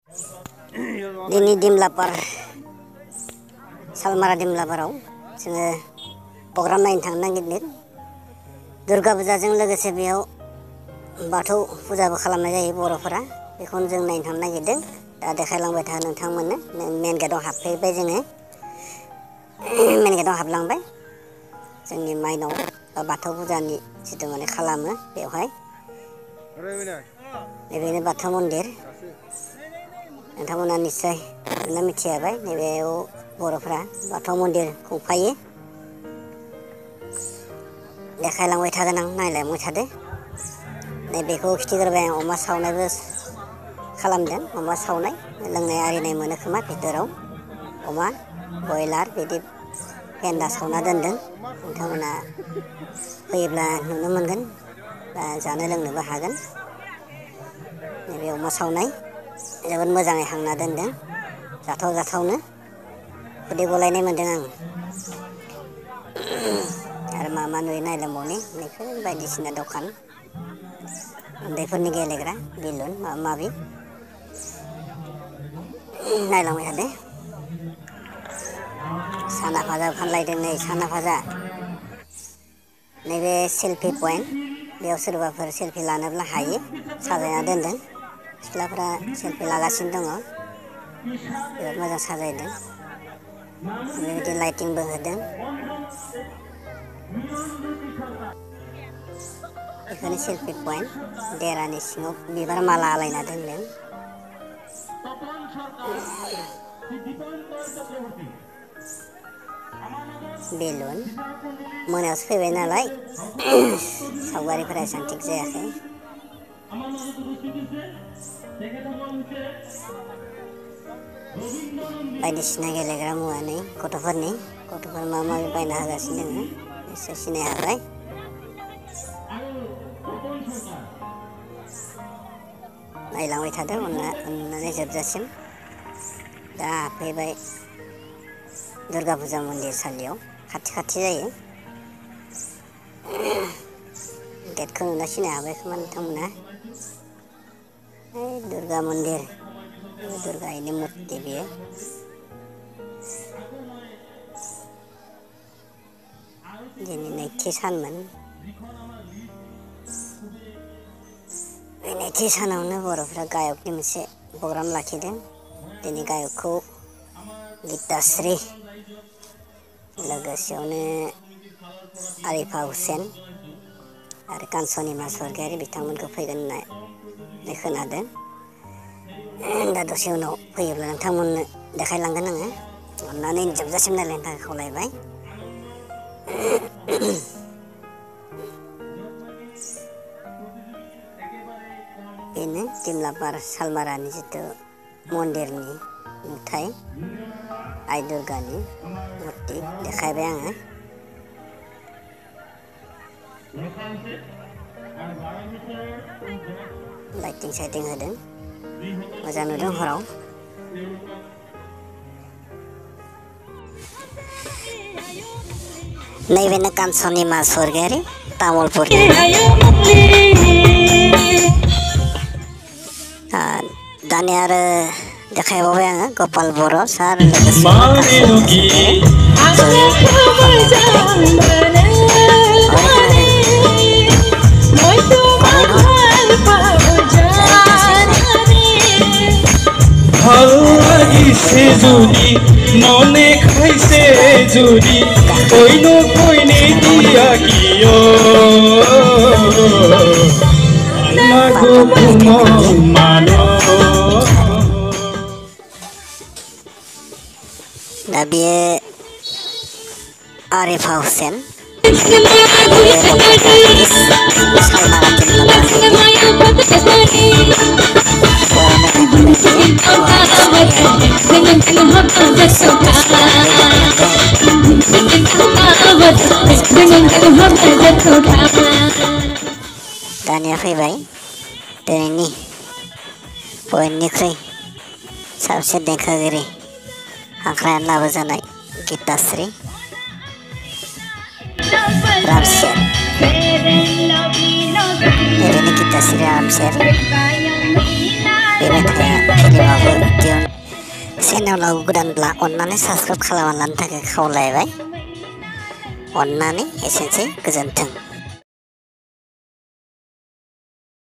दिनै दिमलापार सालमारा दिमलापाराव जोङो प्रग्राम नायनो थांनो नागिरदों। दुर्गा फुजाजों लोगोसे बेयाव बाथौ फुजाबो खालामनाय जायो बर'फोरा। बेखौनो जों नायनो थांनो नागिरदों। दा देखायलांबाय था नोंथांमोननो। मेन गेटआव हाबफैबाय जोङो। मेन गेटआव हाबलांबाय। जोंनि माइनाव बा बाथौ फुजानि जिथु माने खालामो बेवहाय। नैबेनो बाथौ मन्दिर। नोंथांमोना निस्सय मिथिखाबाय नैबेयाव बर'फ्रा बाथौ मन्दिर खुंफायो। देखायलांबाय थागोन आं, नायलांबाय थादो। नैबेखौ खिथिग्रोबाय आं, अमा सावनायबो खालामदों। अमा सावनाय लोंनाय आरिनाय मोनो खोमा भितराव। अमा बयलार बिदि फेन्दा सावना दोनदों। नोंथांमोना फैयोब्ला नुनो मोनगोन बा जानो लोंनोबो हागोन। नैबे अमा सावनाय जोबोद मोजाङै हांना दोनदों। जाथाव जाथावनो खुदै गलायनाय मोनदों आं। आरो मा मा नुयो नायलांबावनि। बेफोर बायदिसिना दखान, उन्दैफोरनि गेलेग्रा बेलुन माबा माबि नायलांबाय थादो। साना भाजा फानलायदों नै साना भाजा। नैबे सेलफि पइन्ट, बेयाव सोरबाफोर सेलफि लानोब्ला हायो। साजायना दोनदों। सिख्लाफ्रा सेलफि लागासिनो दङ। जोबोद मोजां साजायदों। बेबायदि लाइटिंबो होदों। बेखौनो सेलफि पइन्ट। देरानि सिङाव बिबार माला आलायना दोनदों। बेलुन मोनायावसो फैबाय नालाय सावगारिफोरा एसेबां थिग जायाखै। बायदिसिना गेलेग्रा मुवा नै गथ'फोरनि। गथ'फोर माबा माबि बायना होगासिनो दङ। एसे सिनाय हाबाय। नायलांबाय थादों अननानै जोबजासिम। दा हाबफैबाय दुर्गा फुजा मन्दिरसालियाव। खाथि खाथि जायो। गेटखौ नुना सिनाय हाबाय खोमा नोंथांमोना। दुर्गा मन्दिर, दुर्गानि मुरथि बेयो। दिनै नैथि सानमोन। बे नैथि सानावनो बर'फ्रा गायकनि मोनसे प्रग्राम लाखिदों। दिनै गायकखौ गितास्रि, लोगोसेयावनो आरिफा हुसेन आरो कानसनिमा स्वर्गियारि बिथांमोनखौ फैगोन होननानै खोनादों। दा दसे उनाव फैयोब्ला नोंथांमोननो देखायलांगोन आङो। अननानै जोबजासिम नायलायनो थाखाय खावलायबाय। बेनो दिमलापार सालमारानि जिथु मन्दिरनि नुथाय। आइ दुर्गानि मुरथि देखायबाय आङो। लाइटिं साइटिं होदों। मोजां नुदों हराव। नैबेनो कानसनिमा स्वर्गियारि तामुलपुरनि। दानिया आरो देखायबावबाय आङो गपाल बर' सार लोगोसे ভালো লাগিছে যদি মনে খাইছে যদি কইনো কইনে দিয়া কিয় লাগো তোমার মানো। दा बेयो आरिफा हुसेन। दानिया फैबाय दिनैनि बयनिख्रुइ साबसिन देंखोगिरि हांख्रायनानै लाबोजानाय गितास्रि रामसेर। नैबेनो गितास्रि रामसेर। बे मेथाइआ फिल्माबो दिहुन चेनेलाव गोदानब्ला अननानै साबस्क्राइब खालामना लानो थाखाय खावलायबाय। अननानै एसेनोसै, गोजोन्थों।